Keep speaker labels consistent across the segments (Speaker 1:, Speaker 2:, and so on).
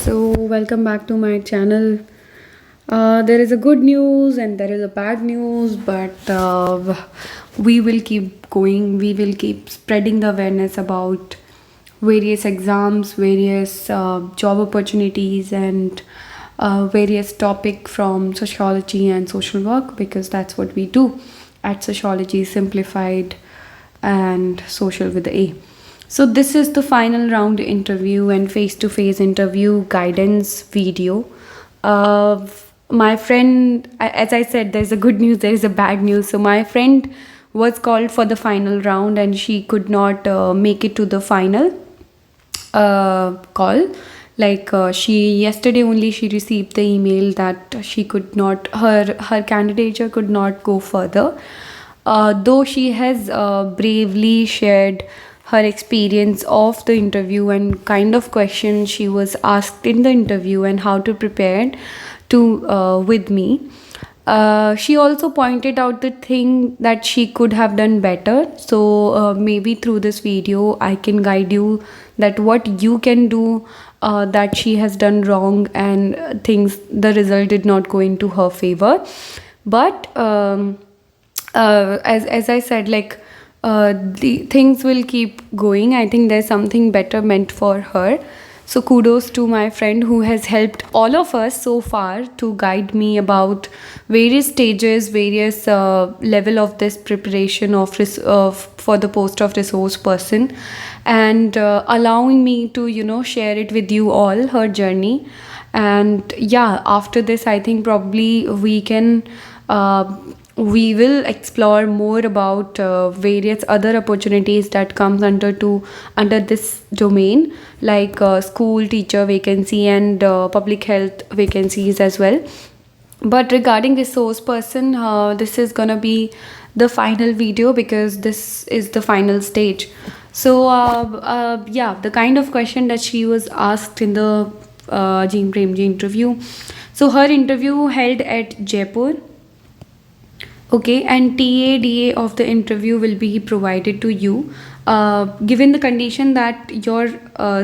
Speaker 1: So, welcome back to my channel. There is a good news and there is a bad news, but we will keep going. We will keep spreading the awareness about various exams, various job opportunities, and various topic from sociology and social work, because that's what we do at Sociology Simplified and Social with a. So this is the final round interview and face-to-face interview guidance video. Uh, my friend, as I said, there's a good news, there is a bad news. So my friend was called for the final round and she could not make it to the final call. She yesterday only she received the email that she could not, her candidature could not go further. Though she has bravely shared her experience of the interview and kind of questions she was asked in the interview and how to prepare to with me. She also pointed out the thing that she could have done better. So maybe through this video, I can guide you that what you can do that she has done wrong and things the result did not go into her favor. But as I said, the things will keep going. I think there's something better meant for her. So kudos to my friend who has helped all of us so far to guide me about various stages, various level of this preparation of for the post of resource person, and allowing me to share it with you all her journey. And yeah, after this, I think probably uh, we will explore more about various other opportunities that comes under this domain, like school teacher vacancy and public health vacancies as well. But regarding resource person, this is gonna be the final video because this is the final stage. So yeah, the kind of question that she was asked in the Azim Premji interview. So her interview held at Jaipur. Okay, and TADA of the interview will be provided to you, given the condition that your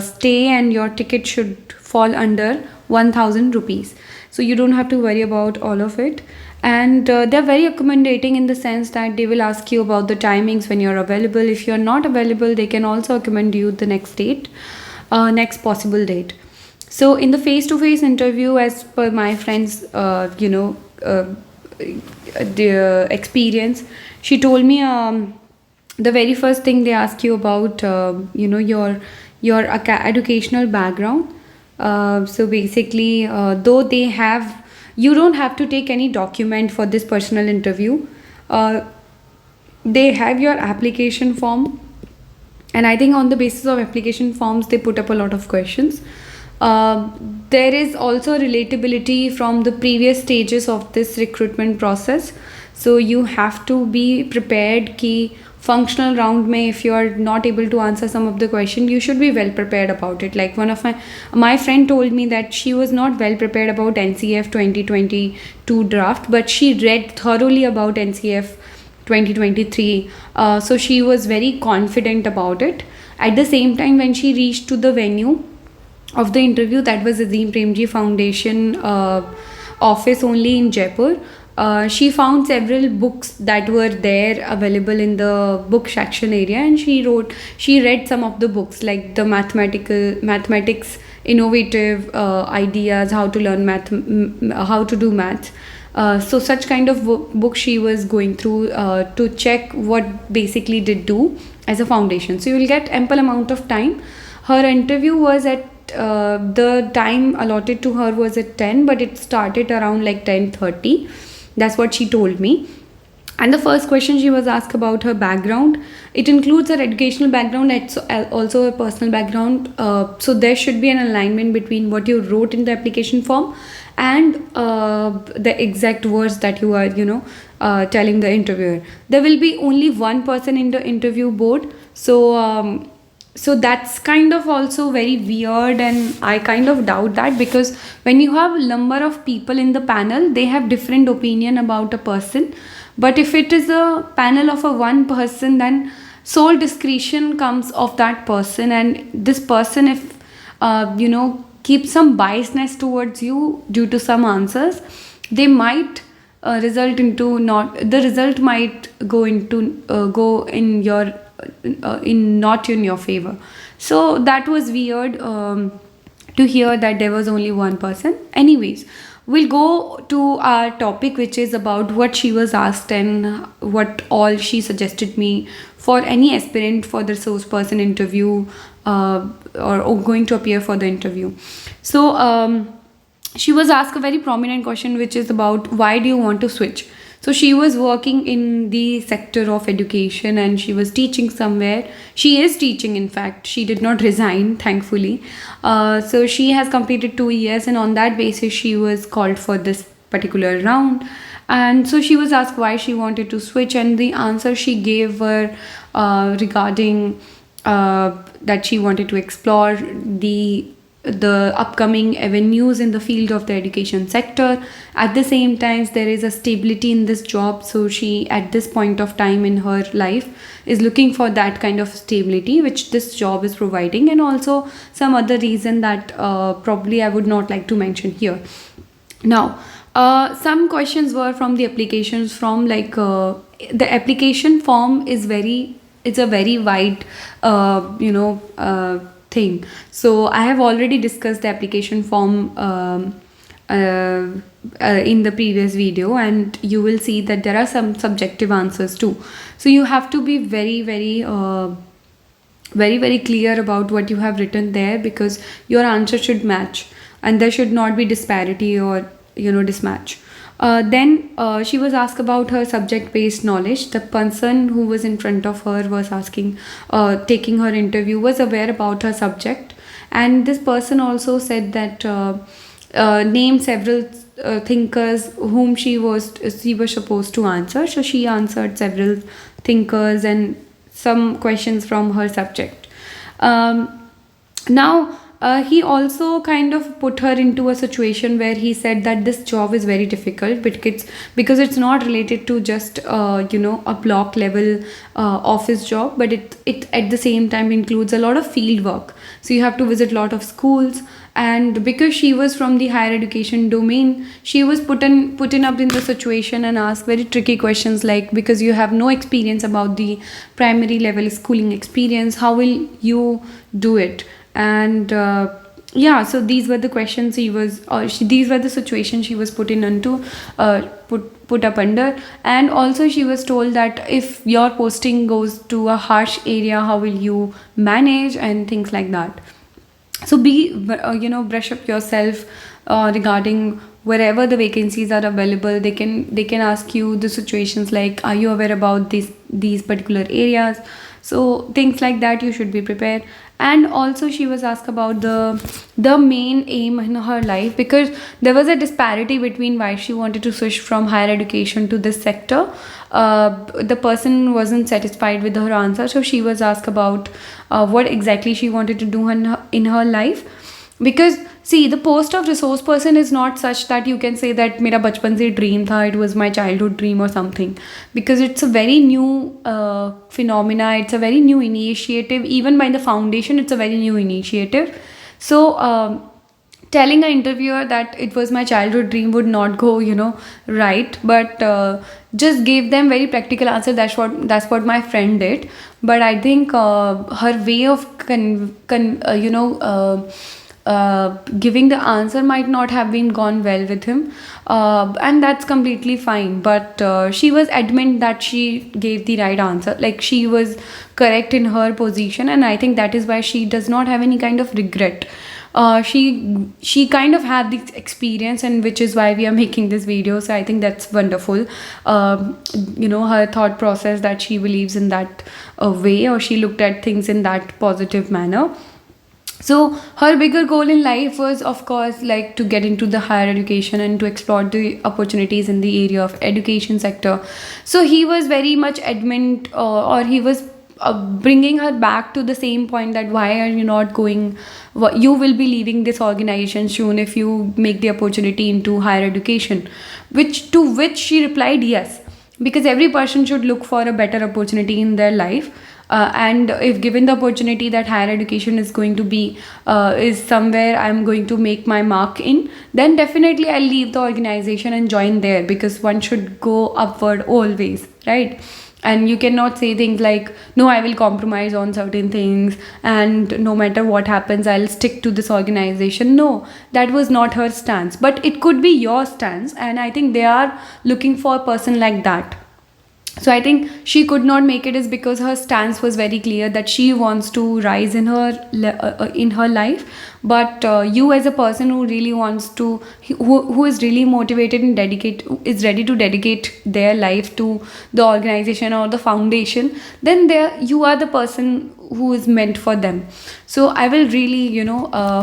Speaker 1: stay and your ticket should fall under 1000 rupees. So you don't have to worry about all of it. And they're very accommodating in the sense that they will ask you about the timings when you're available. If you're not available, they can also accommodate you the next date, next possible date. So in the face-to-face interview, as per my friend's, the experience, she told me the very first thing they ask you about your educational background. So basically, though they have, you don't have to take any document for this personal interview. uh, they have your application form, and I think on the basis of application forms they put up a lot of questions. uh, there is also relatability from the previous stages of this recruitment process. So you have to be prepared ki functional round mein, if you are not able to answer some of the question, you should be well prepared about it. Like one of my friend told me that she was not well prepared about NCF 2022 draft, but she read thoroughly about NCF 2023. So she was very confident about it. At the same time, when she reached to the venue of the interview, that was Azim Premji Foundation office only in Jaipur. She found several books that were there available in the book section area, and she read some of the books, like the mathematics innovative ideas, how to learn how to do math. So such kind of book she was going through to check what basically did do as a foundation. So you will get ample amount of time. Her interview was at the time allotted to her was at 10, but it started around like 10:30. That's what she told me. And the first question she was asked about her background. It includes her educational background, it's also her personal background. So there should be an alignment between what you wrote in the application form and the exact words that you are, telling the interviewer. There will be only one person in the interview board. So that's kind of also very weird, and I kind of doubt that, because when you have a number of people in the panel, they have different opinion about a person. But if it is a panel of a one person, then sole discretion comes of that person, and this person, if keep some biasness towards you due to some answers, they might result into not the result might go in your in not in your favor. So that was weird, to hear that there was only one person. Anyways, we'll go to our topic, which is about what she was asked and what all she suggested me for any aspirant for the resource person interview, or going to appear for the interview. So she was asked a very prominent question, which is about why do you want to switch. So she was working in the sector of education and she was teaching somewhere. She is teaching, in fact. She did not resign, thankfully. So she has completed 2 years, and on that basis she was called for this particular round. And so she was asked why she wanted to switch, and the answer she gave were regarding that she wanted to explore the upcoming avenues in the field of the education sector. At the same time, there is a stability in this job, so she at this point of time in her life is looking for that kind of stability which this job is providing, and also some other reason that probably I would not like to mention here. Now, some questions were from the applications, from like the application form is very, it's a very wide thing. So I have already discussed the application form in the previous video, and you will see that there are some subjective answers too. So you have to be very clear about what you have written there, because your answer should match and there should not be disparity or mismatch. Then she was asked about her subject-based knowledge. The person who was in front of her was asking, taking her interview, was aware about her subject, and this person also said that name several thinkers whom she was supposed to answer. So she answered several thinkers and some questions from her subject. Now, he also kind of put her into a situation where he said that this job is very difficult because it's not related to just a block level office job, but it at the same time includes a lot of field work. So you have to visit a lot of schools, and because she was from the higher education domain, she was put up in the situation and asked very tricky questions like, because you have no experience about the primary level schooling experience, how will you do it? And so these were the questions these were the situations she was put up under. And also she was told that if your posting goes to a harsh area, how will you manage, and things like that. So brush up yourself regarding wherever the vacancies are available. They can ask you the situations like, are you aware about these particular areas? So things like that, you should be prepared. And also she was asked about the main aim in her life, because there was a disparity between why she wanted to switch from higher education to this sector. The person wasn't satisfied with her answer, so she was asked about what exactly she wanted to do in her life. Because see, the post of resource person is not such that you can say that mera bachpan se dream tha, it was my childhood dream or something, because it's a very new phenomena, it's a very new initiative. Even by the foundation, it's a very new initiative. So telling an interviewer that it was my childhood dream would not go right, but just gave them very practical answer. That's what my friend did. But I think her way of giving the answer might not have been gone well with him, and that's completely fine. But she was adamant that she gave the right answer, like she was correct in her position, and I think that is why she does not have any kind of regret. She kind of had this experience, and which is why we are making this video. So I think that's wonderful. Her thought process, that she believes in that way, or she looked at things in that positive manner. So her bigger goal in life was, of course, like to get into the higher education and to explore the opportunities in the area of education sector. So he was very much adamant, or he was bringing her back to the same point, that why are you not going, you will be leaving this organization soon if you make the opportunity into higher education, which she replied yes, because every person should look for a better opportunity in their life. and if given the opportunity that higher education is going to be is somewhere I'm going to make my mark in, then definitely I'll leave the organization and join there, because one should go upward always, right? And you cannot say things like, no, I will compromise on certain things, and no matter what happens I'll stick to this organization. No, that was not her stance, but it could be your stance, and I think they are looking for a person like that. So I think she could not make it is because her stance was very clear that she wants to rise in in her life. But you as a person who really wants to, who is really motivated and dedicate, is ready to dedicate their life to the organization or the foundation, then there you are the person who is meant for them. So I will really,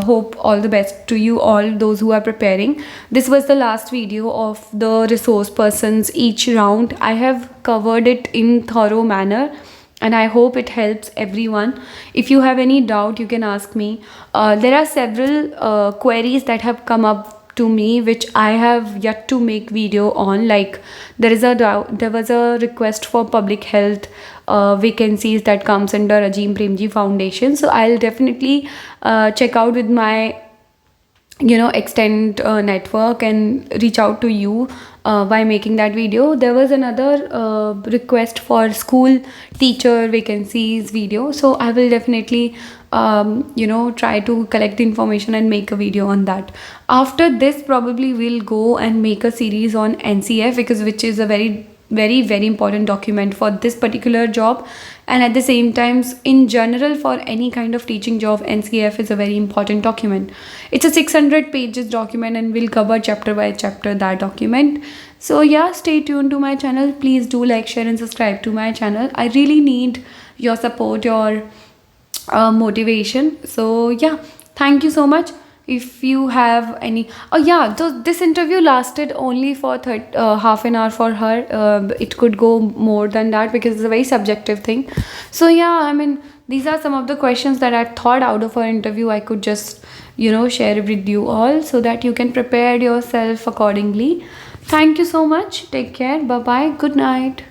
Speaker 1: hope all the best to you all, those who are preparing. This was the last video of the resource persons each round. I have covered it in thorough manner, and I hope it helps everyone. If you have any doubt, you can ask me. There are several queries that have come up to me which I have yet to make video on. Like there was a request for public health vacancies that comes under Azim Premji Foundation. So I'll definitely check out with my extend network and reach out to you by making that video. There was another request for school teacher vacancies video, so I will definitely try to collect the information and make a video on that. After this, probably we'll go and make a series on NCF, because which is a very important document for this particular job, and at the same time in general for any kind of teaching job, NCF is a very important document. It's a 600 pages document, and we'll cover chapter by chapter that document. So yeah, stay tuned to my channel. Please do like, share and subscribe to my channel. I really need your support, your motivation. So yeah, thank you so much. If you have any, oh yeah, this interview lasted only for half an hour for her. It could go more than that because it's a very subjective thing. So yeah, I mean, these are some of the questions that I thought out of her interview I could just share with you all, so that you can prepare yourself accordingly. Thank you so much. Take care. Bye bye. Good night.